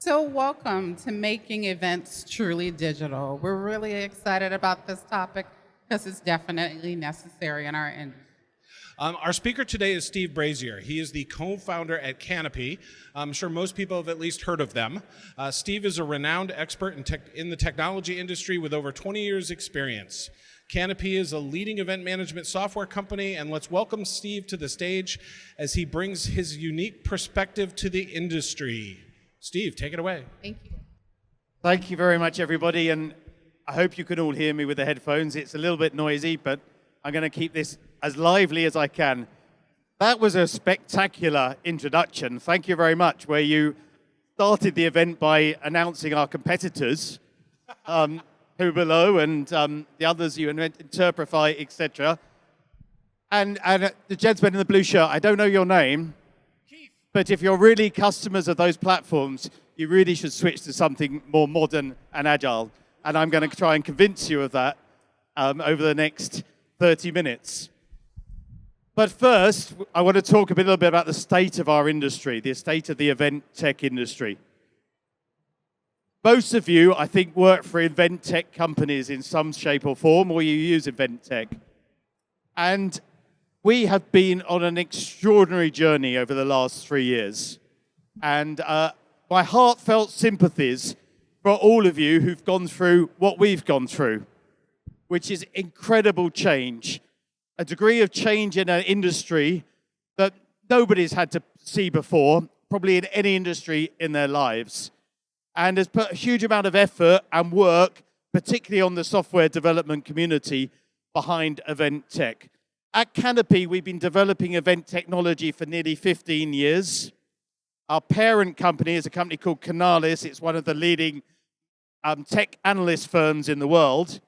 So, welcome to Making Events Truly Digital. We're really excited about this topic because it's definitely necessary in our industry. Our speaker today is Steve Brazier. He is the co-founder at Canopy. I'm sure most people have at least heard of them. Steve is a renowned expert in the technology industry with over 20 years experience. Canopy is a leading event management software company, and let's welcome Steve to the stage as he brings his unique perspective to the industry. Steve, take it away. Thank you. Thank you very much, everybody, and I hope you can all hear me with the headphones. It's a little bit noisy, but I'm going to keep this as lively as I can. That was a spectacular introduction. Thank you very much, where you started the event by announcing our competitors, who below, and the others you Interprefy, etc. And the gentleman in the blue shirt, I don't know your name, but if you're really customers of those platforms, you really should switch to something more modern and agile. And I'm going to try and convince you of that over the next 30 minutes. But first, I want to talk a little bit about the state of our industry, the state of the event tech industry. Most of you, I think, work for event tech companies in some shape or form, or you use event tech. And we have been on an extraordinary journey over the last 3 years. And my heartfelt sympathies for all of you who've gone through what we've gone through, which is incredible change, a degree of change in an industry that nobody's had to see before, probably in any industry in their lives, and has put a huge amount of effort and work, particularly on the software development community, behind event tech. At Canopy, we've been developing event technology for nearly 15 years. Our parent company is a company called Canalys. It's one of the leading tech analyst firms in the world,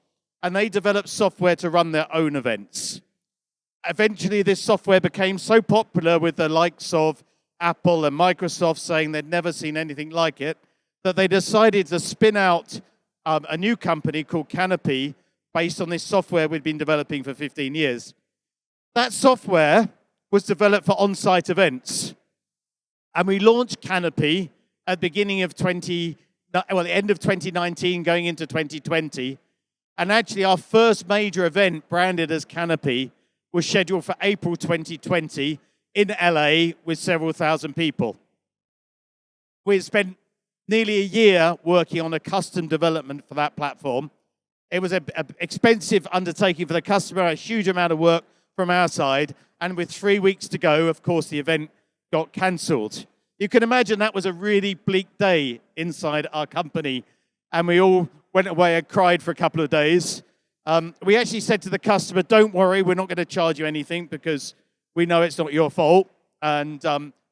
and they develop software to run their own events. Eventually, this software became so popular with the likes of Apple and Microsoft saying they'd never seen anything like it, that they decided to spin out a new company called Canopy based on this software we'd been developing for 15 years. That software was developed for on-site events. And we launched Canopy at the beginning of the end of 2019, going into 2020. And actually, our first major event, branded as Canopy, was scheduled for April 2020 in LA with several thousand people. We spent nearly a year working on a custom development for that platform. It was an expensive undertaking for the customer, a huge amount of work from our side. And with 3 weeks to go, of course, the event got cancelled. You can imagine that was a really bleak day inside our company. And we all went away and cried for a couple of days. We actually said to the customer, don't worry, we're not going to charge you anything because we know it's not your fault and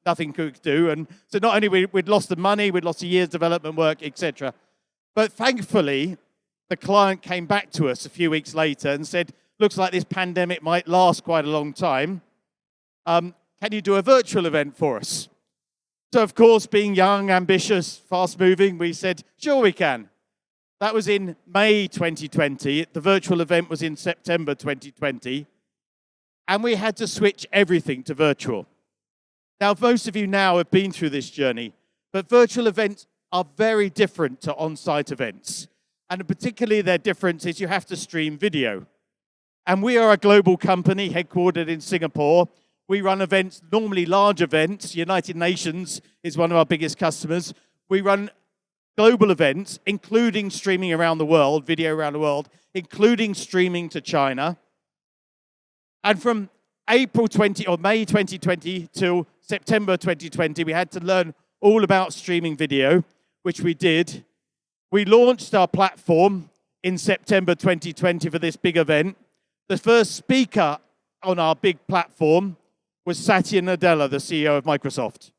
nothing could do. And so not only we'd lost the money, we'd lost a year's development work, etc. But thankfully, the client came back to us a few weeks later and said, looks like this pandemic might last quite a long time. Can you do a virtual event for us? So, of course, being young, ambitious, fast-moving, we said, sure we can. That was in May 2020. The virtual event was in September 2020. And we had to switch everything to virtual. Now, most of you now have been through this journey, but virtual events are very different to on-site events. And particularly their difference is you have to stream video. And we are a global company headquartered in Singapore. We run events, normally large events. United Nations is one of our biggest customers. We run global events, including streaming around the world, video around the world, including streaming to China. And from May 2020 till September 2020, we had to learn all about streaming video, which we did. We launched our platform in September 2020 for this big event. The first speaker on our big platform was Satya Nadella, the CEO of Microsoft.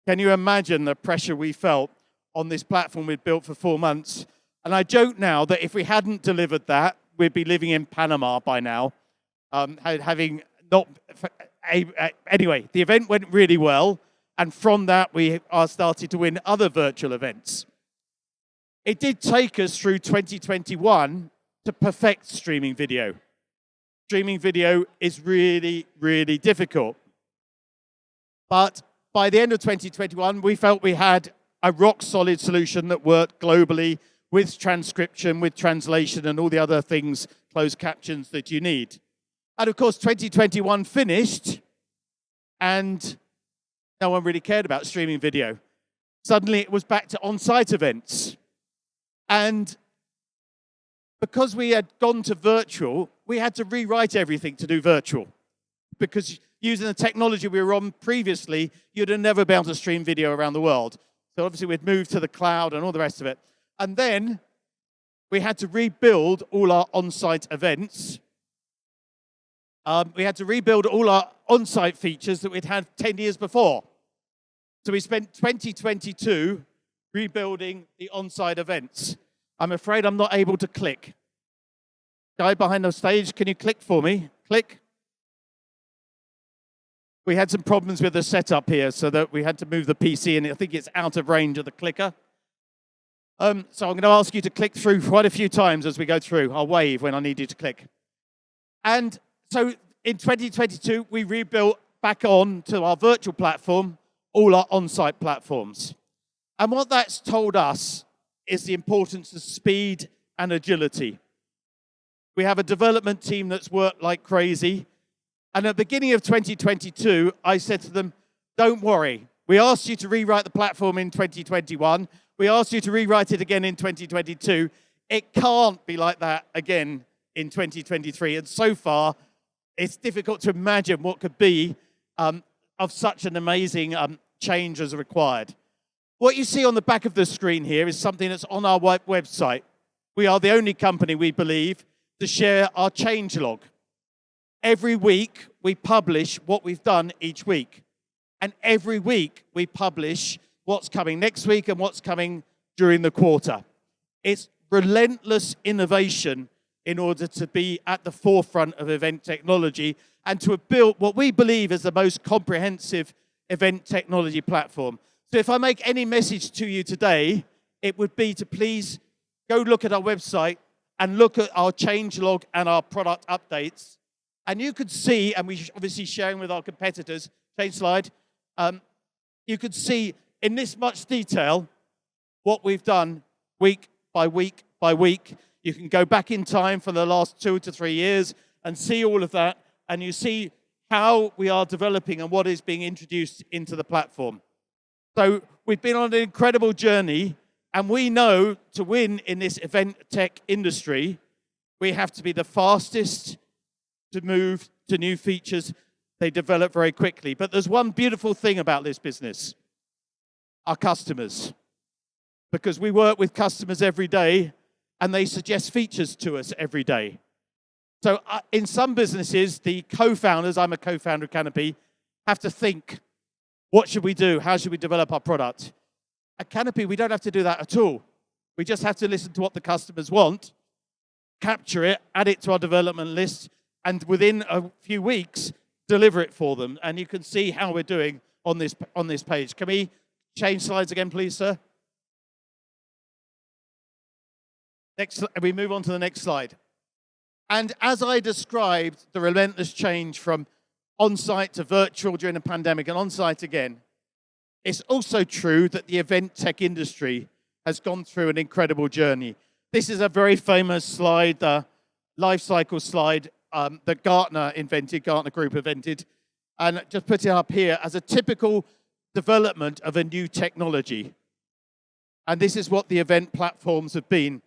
Can you imagine the pressure we felt on this platform we'd built for 4 months? And I joke now that if we hadn't delivered that, we'd be living in Panama by now, having not... Anyway, the event went really well, and from that, we started to win other virtual events. It did take us through 2021 to perfect streaming video. Streaming video is really, really difficult. But by the end of 2021, we felt we had a rock-solid solution that worked globally with transcription, with translation, and all the other things, closed captions that you need. And of course, 2021 finished, and no one really cared about streaming video. Suddenly, it was back to on-site events. And because we had gone to virtual, we had to rewrite everything to do virtual. Because using the technology we were on previously, you'd have never been able to stream video around the world. So obviously, we'd moved to the cloud and all the rest of it. And then we had to rebuild all our on-site events. We had to rebuild all our on-site features that we'd had 10 years before. So we spent 2022 rebuilding the on-site events. I'm afraid I'm not able to click. Guy behind the stage, can you click for me? Click. We had some problems with the setup here, so that we had to move the PC, and I think it's out of range of the clicker. So I'm going to ask you to click through quite a few times as we go through. I'll wave when I need you to click. And so in 2022, we rebuilt back on to our virtual platform all our on-site platforms. And what that's told us is the importance of speed and agility. We have a development team that's worked like crazy. And at the beginning of 2022, I said to them, don't worry. We asked you to rewrite the platform in 2021. We asked you to rewrite it again in 2022. It can't be like that again in 2023. And so far, it's difficult to imagine what could be of such an amazing change as required. What you see on the back of the screen here is something that's on our website. We are the only company, we believe, to share our change log. Every week, we publish what we've done each week. And every week, we publish what's coming next week and what's coming during the quarter. It's relentless innovation in order to be at the forefront of event technology and to have built what we believe is the most comprehensive event technology platform. So if I make any message to you today, it would be to please go look at our website and look at our change log and our product updates. And you could see, and we're obviously sharing with our competitors, change slide, you could see in this much detail what we've done week by week by week. You can go back in time for the last 2 to 3 years and see all of that, and you see how we are developing and what is being introduced into the platform. So we've been on an incredible journey, and we know to win in this event tech industry, we have to be the fastest to move to new features. They develop very quickly. But there's one beautiful thing about this business, our customers. Because we work with customers every day, and they suggest features to us every day. So in some businesses, the co-founders, I'm a co-founder of Canopy, have to think, what should we do? How should we develop our product? At Canopy, we don't have to do that at all. We just have to listen to what the customers want, capture it, add it to our development list, and within a few weeks, deliver it for them. And you can see how we're doing on this page. Can we change slides again, please, sir? Next, we move on to the next slide. And as I described the relentless change from on-site to virtual during the pandemic and on-site again, it's also true that the event tech industry has gone through an incredible journey. This is a very famous slide, the life cycle slide that Gartner Group invented, and just put it up here as a typical development of a new technology. And this is what the event platforms have been.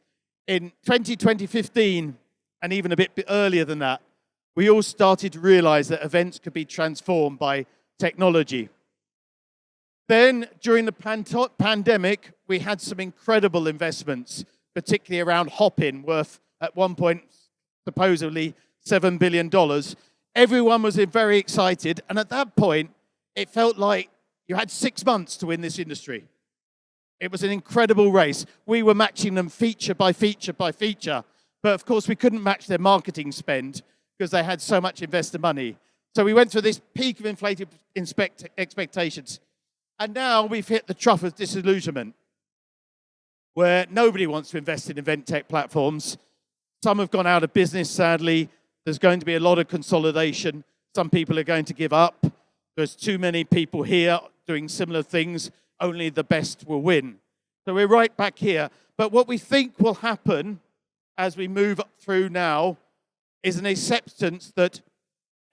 In 2015, and even a bit earlier than that, we all started to realize that events could be transformed by technology. Then, during the pandemic, we had some incredible investments, particularly around Hopin, worth at one point supposedly $7 billion. Everyone was very excited, and at that point, it felt like you had 6 months to win this industry. It was an incredible race. We were matching them feature by feature by feature, but of course we couldn't match their marketing spend because they had so much investor money. So we went through this peak of inflated expectations. And now we've hit the trough of disillusionment, where nobody wants to invest in event tech platforms. Some have gone out of business, sadly. There's going to be a lot of consolidation. Some people are going to give up. There's too many people here doing similar things, only the best will win. So we're right back here. But what we think will happen as we move through now is an acceptance that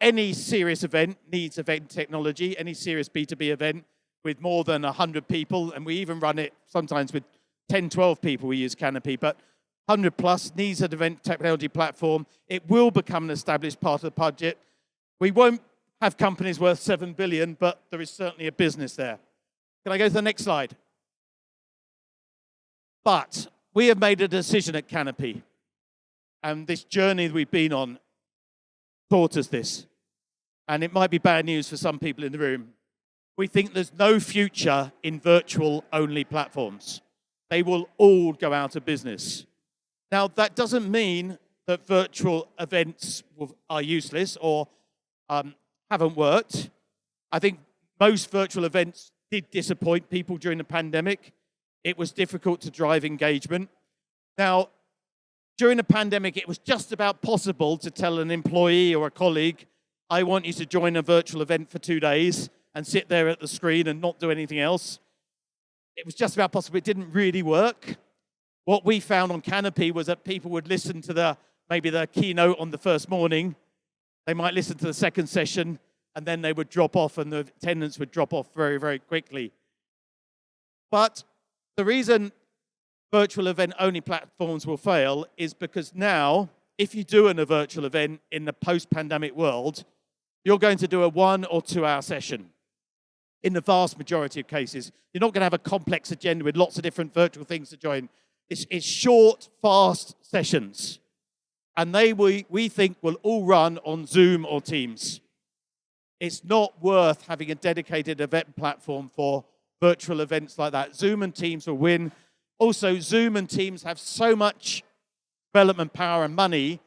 any serious event needs event technology, any serious B2B event with more than 100 people, and we even run it sometimes with 10, 12 people, we use Canopy, but 100 plus needs an event technology platform. It will become an established part of the budget. We won't have companies worth 7 billion, but there is certainly a business there. Can I go to the next slide? But we have made a decision at Canopy, and this journey that we've been on taught us this. And it might be bad news for some people in the room. We think there's no future in virtual-only platforms. They will all go out of business. Now, that doesn't mean that virtual events are useless or haven't worked. I think most virtual events did disappoint people during the pandemic. It was difficult to drive engagement. Now, during the pandemic, it was just about possible to tell an employee or a colleague, I want you to join a virtual event for 2 days and sit there at the screen and not do anything else. It was just about possible. It didn't really work. What we found on Canopy was that people would listen to maybe the keynote on the first morning. They might listen to the second session, and then they would drop off, and the attendance would drop off very, very quickly. But the reason virtual event-only platforms will fail is because now, if you do a virtual event in the post-pandemic world, you're going to do a 1 or 2 hour session. In the vast majority of cases, you're not going to have a complex agenda with lots of different virtual things to join. It's short, fast sessions. And we think, will all run on Zoom or Teams. It's not worth having a dedicated event platform for virtual events like that. Zoom and Teams will win. Also, Zoom and Teams have so much development power and money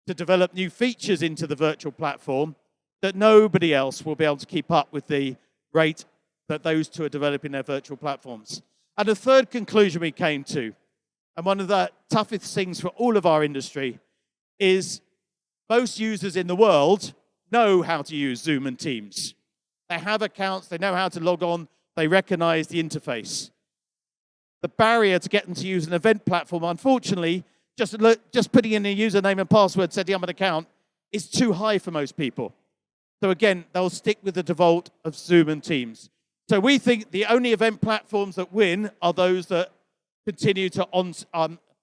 to develop new features into the virtual platform that nobody else will be able to keep up with the rate that those two are developing their virtual platforms. And the third conclusion we came to, and one of the toughest things for all of our industry, is most users in the world know how to use Zoom and Teams. They have accounts, they know how to log on, they recognize the interface. The barrier to get them to use an event platform, unfortunately, just putting in a username and password, setting up an account, is too high for most people. So again, they'll stick with the default of Zoom and Teams. So we think the only event platforms that win are those that continue to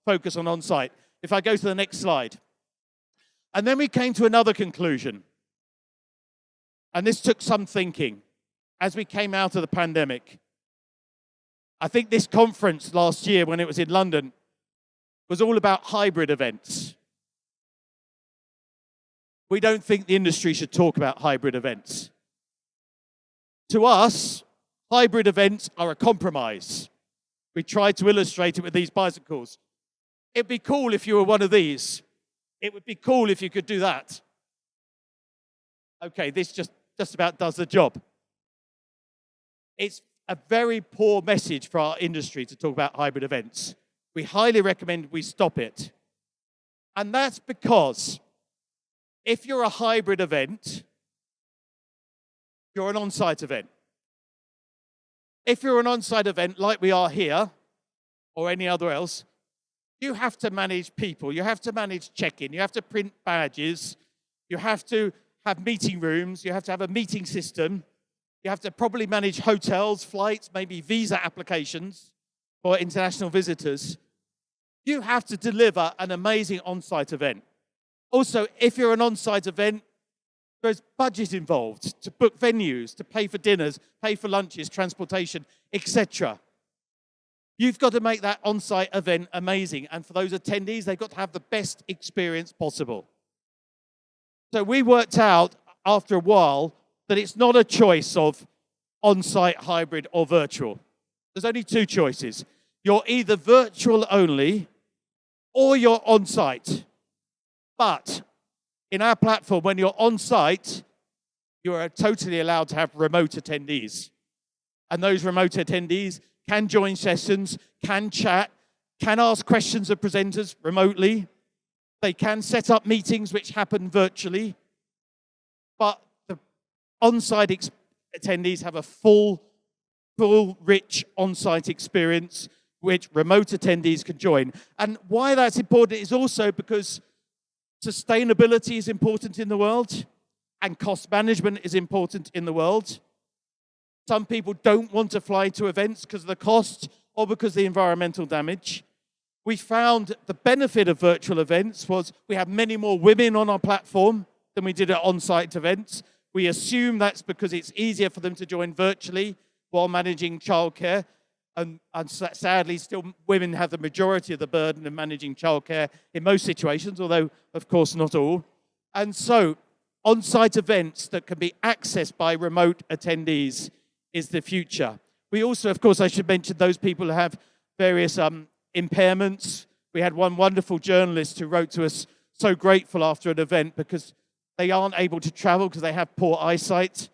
focus on on-site. If I go to the next slide. And then we came to another conclusion. And this took some thinking as we came out of the pandemic. I think this conference last year when it was in London was all about hybrid events. We don't think the industry should talk about hybrid events. To us, hybrid events are a compromise. We tried to illustrate it with these bicycles. It'd be cool if you were one of these. It would be cool if you could do that. Okay, this just about does the job. It's a very poor message for our industry to talk about hybrid events. We highly recommend we stop it. And that's because if you're a hybrid event, you're an on-site event. If you're an on-site event like we are here, or any other else, you have to manage people. You have to manage check-in. You have to print badges. You have to have meeting rooms. You have to have a meeting system. You have to probably manage hotels, flights, maybe visa applications for international visitors. You have to deliver an amazing on-site event. Also, if you're an on-site event, there's budget involved to book venues, to pay for dinners, pay for lunches, transportation, etc. You've got to make that on-site event amazing. And for those attendees, they've got to have the best experience possible. So we worked out after a while that it's not a choice of on-site, hybrid, or virtual. There's only 2 choices. You're either virtual only or you're on-site. But in our platform, when you're on-site, you are totally allowed to have remote attendees. And those remote attendees can join sessions, can chat, can ask questions of presenters remotely. They can set up meetings which happen virtually. But the on-site attendees have a full full, rich on-site experience which remote attendees can join. And why that's important is also because sustainability is important in the world and cost management is important in the world. Some people don't want to fly to events because of the cost or because of the environmental damage. We found the benefit of virtual events was we have many more women on our platform than we did at on-site events. We assume that's because it's easier for them to join virtually while managing childcare. And sadly, still women have the majority of the burden of managing childcare in most situations, although, of course, not all. And so, on-site events that can be accessed by remote attendees is the future. We also, of course, I should mention those people who have various impairments. We had one wonderful journalist who wrote to us, so grateful after an event because they aren't able to travel because they have poor eyesight.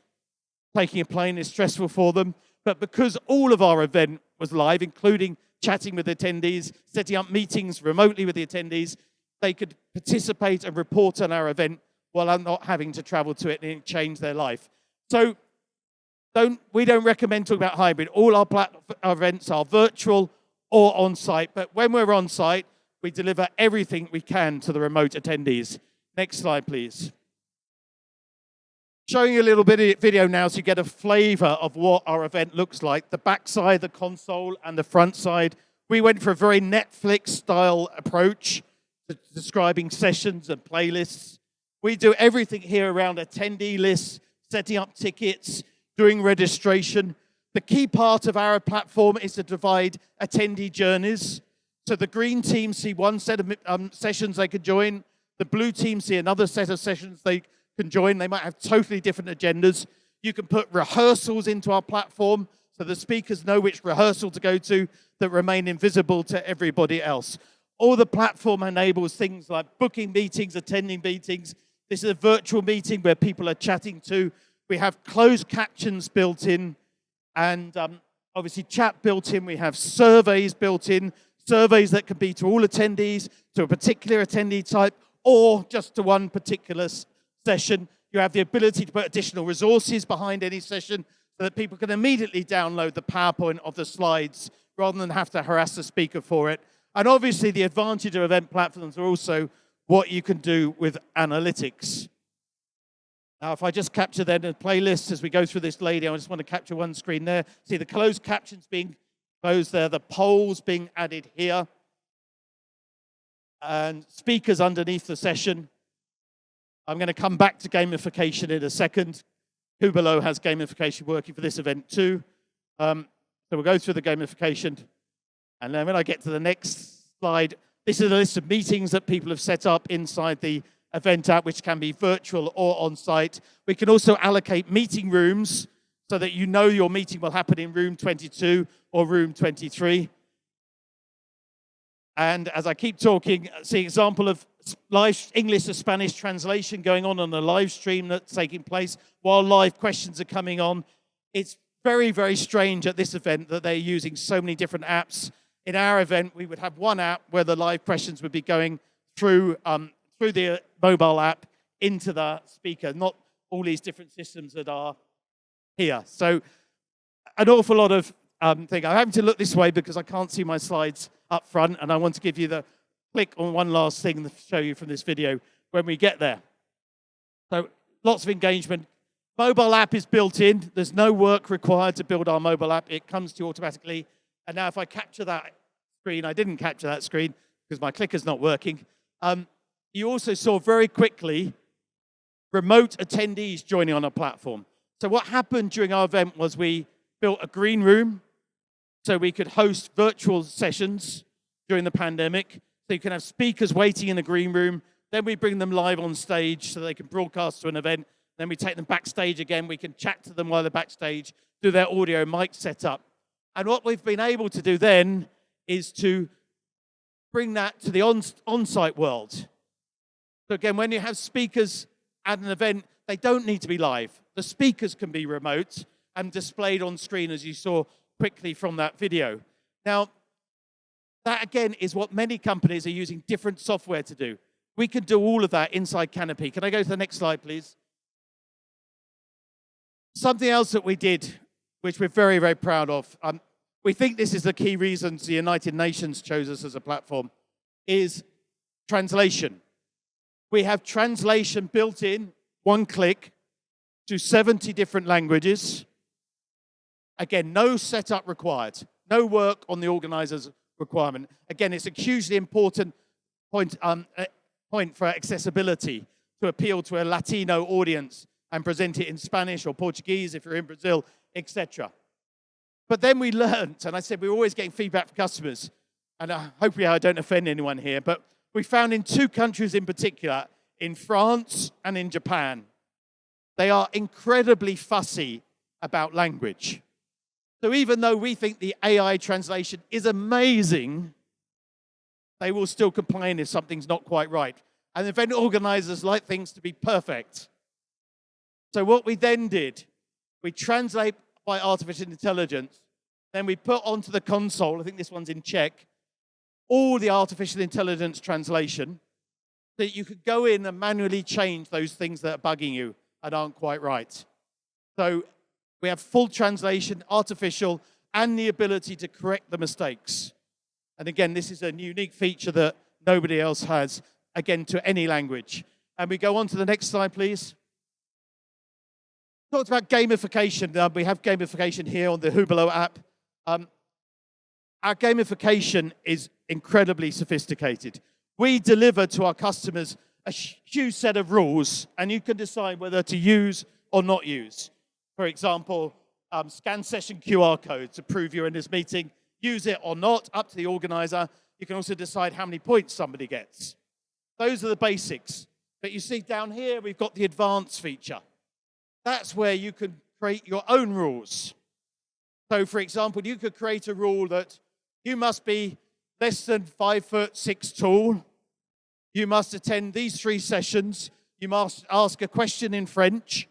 Taking a plane is stressful for them. But because all of our event was live, including chatting with attendees, setting up meetings remotely with the attendees, they could participate and report on our event while not having to travel to it, and it changed their life. So we don't recommend talking about hybrid. All our events are virtual or on-site, but when we're on-site, we deliver everything we can to the remote attendees. Next slide, please. Showing you a little bit of video now so you get a flavor of what our event looks like. The back side, the console, and the front side. We went for a very Netflix-style approach to describing sessions and playlists. We do everything here around attendee lists, setting up tickets, doing registration. The key part of our platform is to divide attendee journeys. So the green team see one set of sessions they could join. The blue team see another set of sessions they can join. They might have totally different agendas. You can put rehearsals into our platform so the speakers know which rehearsal to go to that remain invisible to everybody else. All the platform enables things like booking meetings, attending meetings. This is a virtual meeting where people are chatting to. We have closed captions built in and obviously chat built in. We have surveys built in, surveys that can be to all attendees, to a particular attendee type, or just to one particular session. You have the ability to put additional resources behind any session so that people can immediately download the PowerPoint of the slides rather than have to harass the speaker for it. And obviously the advantage of event platforms are also what you can do with analytics. Now, if I just capture then a playlist as we go through this lady, I just want to capture one screen there. See the closed captions being closed there, the polls being added here, and speakers underneath the session. I'm going to come back to gamification in a second. Hubelo has gamification working for this event too. So we'll go through the gamification. And then when I get to the next slide, this is a list of meetings that people have set up inside the event app, which can be virtual or on-site. We can also allocate meeting rooms so that you know your meeting will happen in room 22 or room 23. And as I keep talking, see an example of live English to Spanish translation going on a live stream that's taking place while live questions are coming on. It's very, very strange at this event that they're using so many different apps. In our event, we would have one app where the live questions would be going through the mobile app into the speaker, not all these different systems that are here. So an awful lot of thing. I'm having to look this way because I can't see my slides up front, and I want to give you the click on one last thing to show you from this video when we get there. So lots of engagement. Mobile app is built in. There's no work required to build our mobile app. It comes to you automatically. And now if I capture that screen, I didn't capture that screen because my clicker's not working. You also saw very quickly remote attendees joining on our platform. So what happened during our event was we built a green room so we could host virtual sessions during the pandemic. So you can have speakers waiting in the green room. Then we bring them live on stage so they can broadcast to an event. Then we take them backstage again. We can chat to them while they're backstage, do their audio mic setup. And what we've been able to do then is to bring that to the on-site world. So again, when you have speakers at an event, they don't need to be live. The speakers can be remote and displayed on screen, as you saw quickly from that video. Now, that again is what many companies are using different software to do. We can do all of that inside Canopy. Can I go to the next slide, please? Something else that we did which we're very, very proud of. We think this is the key reasons the United Nations chose us as a platform, is translation. We have translation built in, one click, to 70 different languages. Again, no setup required, no work on the organizer's requirement. Again, it's a hugely important point for accessibility, to appeal to a Latino audience and present it in Spanish or Portuguese if you're in Brazil, etc. But then we learned, and I said we're always getting feedback from customers, and hopefully I don't offend anyone here, but we found in 2 countries in particular, in France and in Japan, they are incredibly fussy about language. So even though we think the AI translation is amazing, they will still complain if something's not quite right. And event organizers like things to be perfect. So what we then did, we translate by artificial intelligence, then we put onto the console, I think this one's in Czech, all the artificial intelligence translation, so that you could go in and manually change those things that are bugging you and aren't quite right. So we have full translation, artificial, and the ability to correct the mistakes. And again, this is a unique feature that nobody else has, again, to any language. And we go on to the next slide, please. Talked about gamification. We have gamification here on the Hubelo app. Our gamification is incredibly sophisticated. We deliver to our customers a huge set of rules, and you can decide whether to use or not use. For example, scan session QR code to prove you're in this meeting. Use it or not, up to the organizer. You can also decide how many points somebody gets. Those are the basics. But you see down here, we've got the advanced feature. That's where you can create your own rules. So, for example, you could create a rule that you must be less than 5'6" tall. You must attend these 3 sessions. You must ask a question in French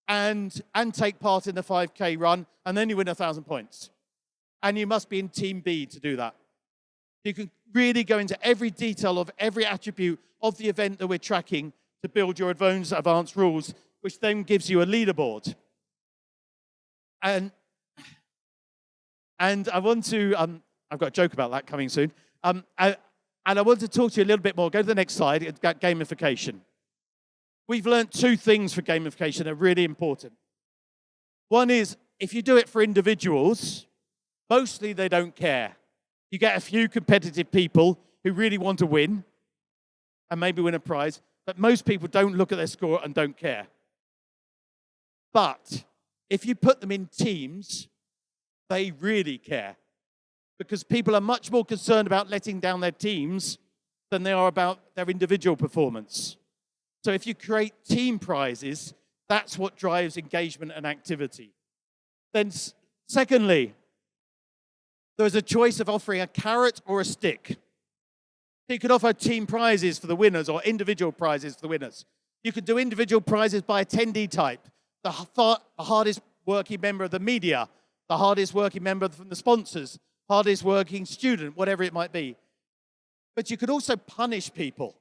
and take part in the 5K run, and then you win 1,000 points. And you must be in Team B to do that. You can really go into every detail of every attribute of the event that we're tracking to build your advanced rules, which then gives you a leaderboard. And I want to, I've got a joke about that coming soon. And I want to talk to you a little bit more. Go to the next slide. It's got gamification. We've learned 2 things for gamification that are really important. One is, if you do it for individuals, mostly they don't care. You get a few competitive people who really want to win and maybe win a prize, but most people don't look at their score and don't care. But if you put them in teams, they really care, because people are much more concerned about letting down their teams than they are about their individual performance. So if you create team prizes, that's what drives engagement and activity. Then secondly, there is a choice of offering a carrot or a stick. So you could offer team prizes for the winners or individual prizes for the winners. You could do individual prizes by attendee type, the hardest working member of the media, the hardest working member from the sponsors, hardest working student, whatever it might be. But you could also punish people.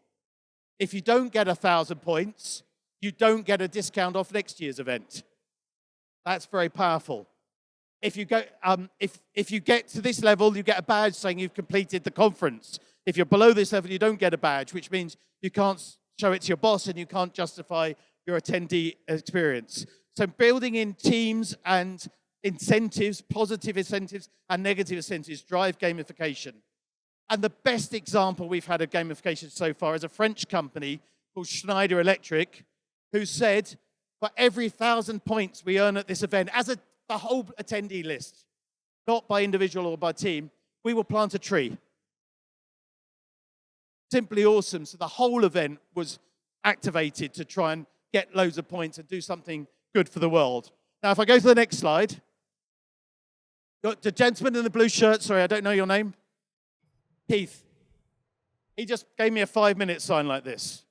If you don't get 1,000 points, you don't get a discount off next year's event. That's very powerful. If you go, if you get to this level, you get a badge saying you've completed the conference. If you're below this level, you don't get a badge, which means you can't show it to your boss and you can't justify your attendee experience. So building in teams and incentives, positive incentives and negative incentives drive gamification. And the best example we've had of gamification so far is a French company called Schneider Electric, who said, for every 1,000 points we earn at this event, as the whole attendee list, not by individual or by team, we will plant a tree. Simply awesome. So the whole event was activated to try and get loads of points and do something good for the world. Now, if I go to the next slide, the gentleman in the blue shirt, sorry, I don't know your name. Keith. He just gave me a 5-minute sign like this.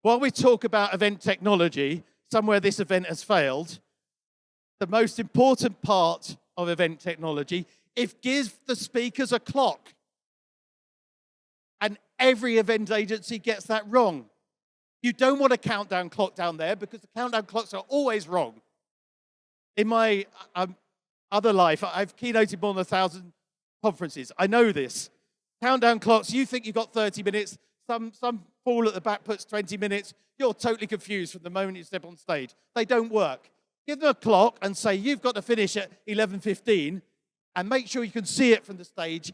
While we talk about event technology, somewhere this event has failed, the most important part of event technology is give the speakers a clock. And every event agency gets that wrong. You don't want a countdown clock down there because the countdown clocks are always wrong. In my other life, I've keynoted more than 1,000 conferences. I know this. Countdown clocks, you think you've got 30 minutes. Some fool at the back puts 20 minutes. You're totally confused from the moment you step on stage. They don't work. Give them a clock and say, you've got to finish at 11:15, and make sure you can see it from the stage.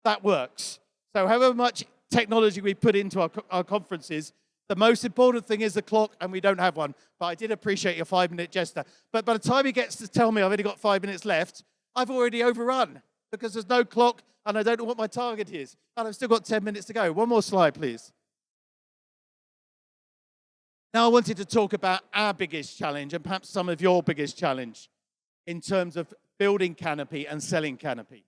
That works. So however much technology we put into our conferences, the most important thing is the clock, and we don't have one. But I did appreciate your 5-minute gesture. But by the time he gets to tell me I've only got 5 minutes left, I've already overrun because there's no clock and I don't know what my target is. And I've still got 10 minutes to go. One more slide, please. Now I wanted to talk about our biggest challenge and perhaps some of your biggest challenge in terms of building Canopy and selling Canopy.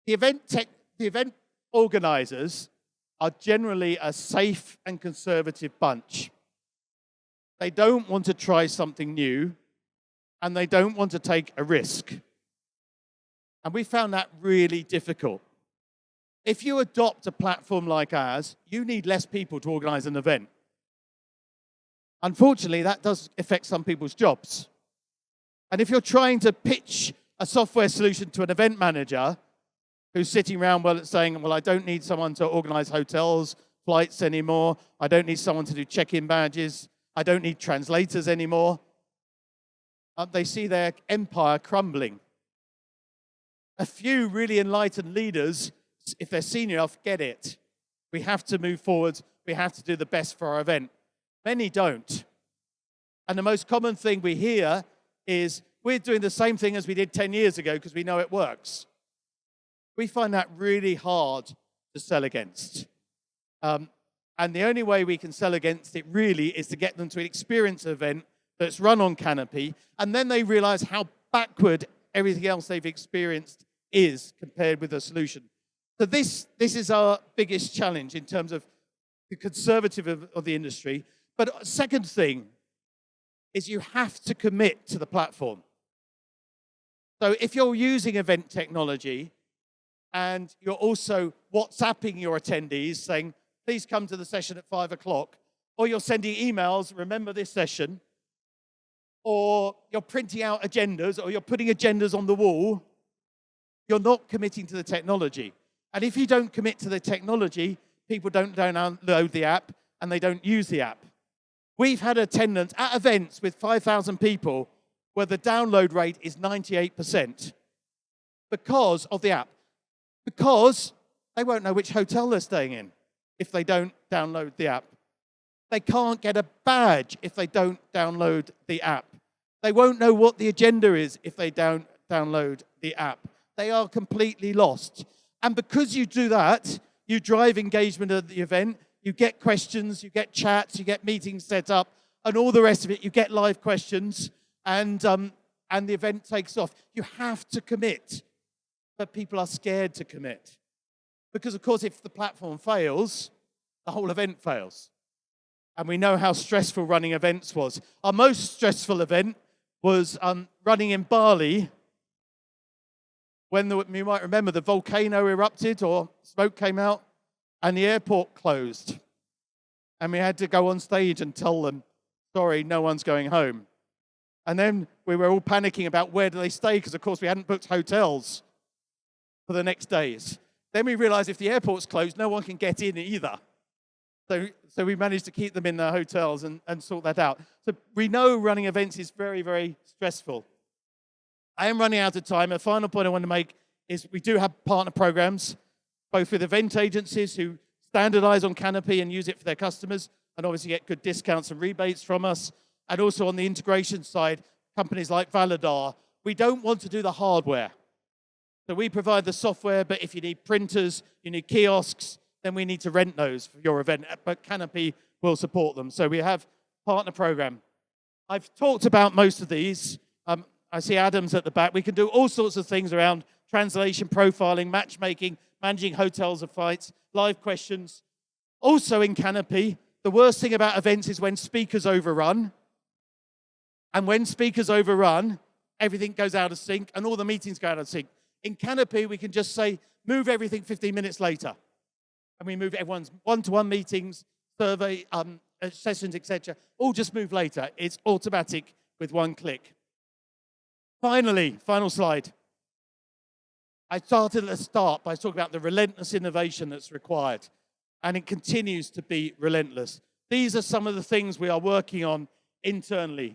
The event organizers are generally a safe and conservative bunch. They don't want to try something new, and they don't want to take a risk. And we found that really difficult. If you adopt a platform like ours, you need less people to organize an event. Unfortunately, that does affect some people's jobs. And if you're trying to pitch a software solution to an event manager who's sitting around saying, well, I don't need someone to organize hotels, flights anymore. I don't need someone to do check-in badges. I don't need translators anymore. They see their empire crumbling. A few really enlightened leaders, if they're senior enough, get it. We have to move forward. We have to do the best for our event. Many don't. And the most common thing we hear is, we're doing the same thing as we did 10 years ago because we know it works. We find that really hard to sell against. And the only way we can sell against it really is to get them to an experience event that's run on Canopy, and then they realize how backward everything else they've experienced is compared with the solution. So this is our biggest challenge in terms of the conservative of the industry. But second thing is you have to commit to the platform. So if you're using event technology and you're also WhatsApping your attendees saying, please come to the session at 5 o'clock, or you're sending emails, remember this session, or you're printing out agendas, or you're putting agendas on the wall, you're not committing to the technology. And if you don't commit to the technology, people don't download the app and they don't use the app. We've had attendance at events with 5,000 people where the download rate is 98% because of the app. Because they won't know which hotel they're staying in if they don't download the app. They can't get a badge if they don't download the app. They won't know what the agenda is if they don't download the app. They are completely lost. And because you do that, you drive engagement at the event, you get questions, you get chats, you get meetings set up, and all the rest of it. You get live questions, and the event takes off. You have to commit, but people are scared to commit. Because, of course, if the platform fails, the whole event fails. And we know how stressful running events was. Our most stressful event was running in Bali when you might remember the volcano erupted or smoke came out and the airport closed. And we had to go on stage and tell them, sorry, no one's going home. And then we were all panicking about where do they stay because, of course, we hadn't booked hotels for the next days. Then we realized if the airport's closed, no one can get in either. So we managed to keep them in their hotels and sort that out. So we know running events is very, very stressful. I am running out of time. A final point I want to make is we do have partner programs, both with event agencies who standardize on Canopy and use it for their customers, and obviously get good discounts and rebates from us. And also on the integration side, companies like Validar. We don't want to do the hardware. So we provide the software, but if you need printers, you need kiosks, then we need to rent those for your event. But Canopy will support them. So we have partner program. I've talked about most of these. I see Adam's at the back. We can do all sorts of things around translation, profiling, matchmaking, managing hotels and flights, live questions. Also in Canopy, the worst thing about events is when speakers overrun. And when speakers overrun, everything goes out of sync and all the meetings go out of sync. In Canopy, we can just say, move everything 15 minutes later. And we move everyone's one-to-one meetings, survey, sessions, etc. All just move later. It's automatic with one click. Finally, final slide. I started at the start by talking about the relentless innovation that's required, and it continues to be relentless. These are some of the things we are working on internally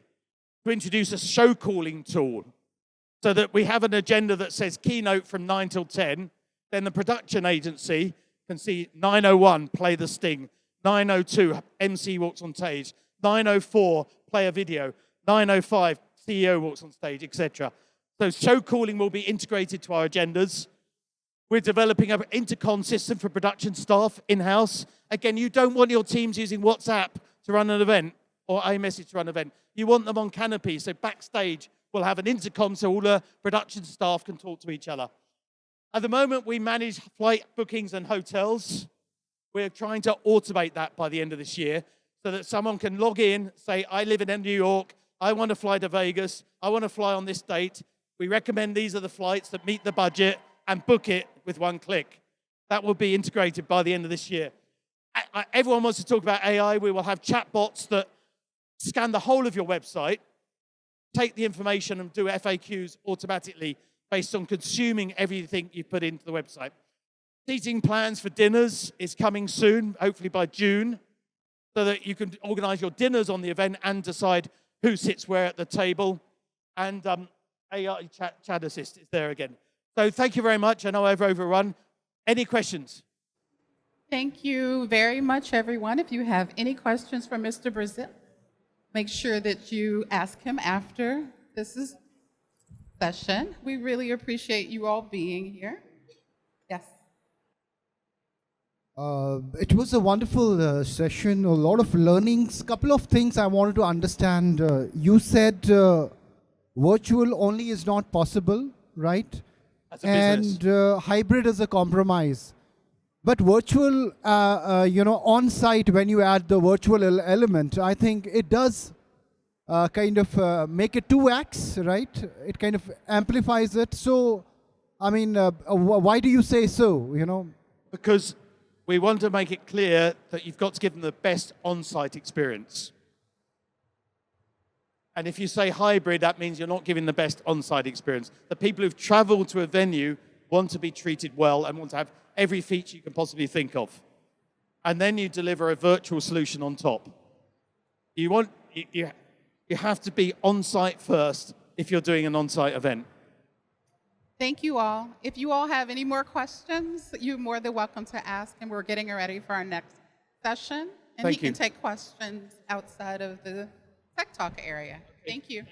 to introduce a show calling tool so that we have an agenda that says keynote from 9 till 10, then the production agency can see 9:01, play the sting, 9:02, MC walks on stage, 9:04, play a video, 9:05, CEO walks on stage, etc. So show calling will be integrated to our agendas. We're developing an intercom system for production staff in-house. Again, you don't want your teams using WhatsApp to run an event or iMessage to run an event. You want them on Canopy, so backstage we'll have an intercom so all the production staff can talk to each other. At the moment, we manage flight bookings and hotels. We're trying to automate that by the end of this year so that someone can log in, say, I live in New York, I want to fly to Vegas, I want to fly on this date. We recommend these are the flights that meet the budget and book it with one click. That will be integrated by the end of this year. Everyone wants to talk about AI. We will have chatbots that scan the whole of your website, take the information and do FAQs automatically based on consuming everything you put into the website. Seating plans for dinners is coming soon, hopefully by June, so that you can organize your dinners on the event and decide who sits where at the table. And AI chat assist is there again. So thank you very much. I know I've overrun. Any questions? Thank you very much, everyone. If you have any questions for Mr. Brazil, make sure that you ask him after this session. We really appreciate you all being here. Yes. It was a wonderful session, a lot of learnings. Couple of things I wanted to understand. You said virtual only is not possible, right? As a business. And hybrid is a compromise. But virtual, on-site, when you add the virtual element, I think it does kind of make it 2x, right? It kind of amplifies it. So, I mean, why do you say so, Because we want to make it clear that you've got to give them the best on-site experience. And if you say hybrid, that means you're not giving the best on-site experience. The people who've traveled to a venue want to be treated well and want to have every feature you can possibly think of. And then you deliver a virtual solution on top. You have to be on-site first if you're doing an on-site event. Thank you all. If you all have any more questions, you're more than welcome to ask, and we're getting ready for our next session. And Thank we can you. take questions outside of the Tech Talk area. Thank you.